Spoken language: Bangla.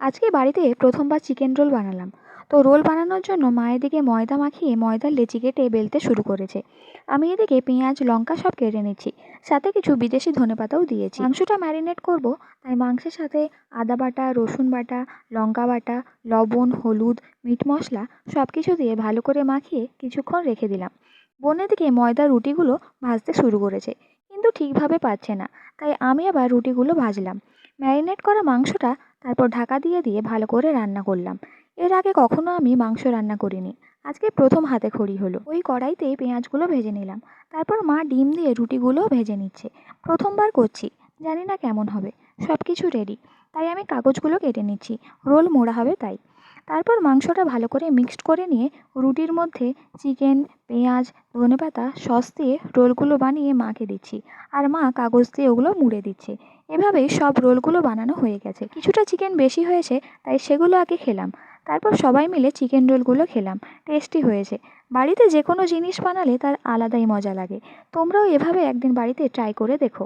আজকে বাড়িতে প্রথমবার চিকেন রোল বানালাম। তো রোল বানানোর জন্য মা এদিকে ময়দা মাখিয়ে ময়দার লেচি কেটে বেলতে শুরু করেছে। আমি এদিকে পেঁয়াজ লঙ্কা সব কেটে নিচ্ছি, সাথে কিছু বিদেশি ধনেপাতাও দিয়েছি। মাংসটা ম্যারিনেট করব, তাই মাংসের সাথে আদা বাটা, রসুন বাটা, লঙ্কা বাটা, লবণ, হলুদ, মিট মশলা সব কিছু দিয়ে ভালো করে মাখিয়ে কিছুক্ষণ রেখে দিলাম। বোন এদিকে ময়দার রুটিগুলো ভাজতে শুরু করেছে, কিন্তু ঠিকভাবে পারছে না, তাই আমি আবার রুটিগুলো ভাজলাম। ম্যারিনেট করা মাংসটা তারপর ঢাকা দিয়ে দিয়ে ভালো করে রান্না করলাম। এর আগে কখনো আমি মাংস রান্না করিনি, আজকে প্রথম হাতে খড়ি হলো। ওই কড়াইতেই পেঁয়াজগুলো ভেজে নিলাম, তারপর মা ডিম দিয়ে রুটিগুলোও ভেজে নিচ্ছে। প্রথমবার করছি, জানি না কেমন হবে। সব কিছু রেডি, তাই আমি কাগজগুলো কেটে নিচ্ছি, রোল মোড়া হবে তাই। তারপর মাংসটা ভালো করে মিক্সড করে নিয়ে রুটির মধ্যে চিকেন, পেঁয়াজ, ধনেপাতা, সস দিয়ে রোলগুলো বানিয়ে মাকে দিচ্ছি, আর মা কাগজ দিয়ে ওগুলো মুড়ে দিচ্ছে। এভাবেই সব রোলগুলো বানানো হয়ে গেছে। কিছুটা চিকেন বেশি হয়েছে, তাই সেগুলো আগে খেলাম। তারপর সবাই মিলে চিকেন রোলগুলো খেলাম, টেস্টি হয়েছে। বাড়িতে যে কোনো জিনিস বানালে তার আলাদাই মজা লাগে। তোমরাও এভাবে একদিন বাড়িতে ট্রাই করে দেখো।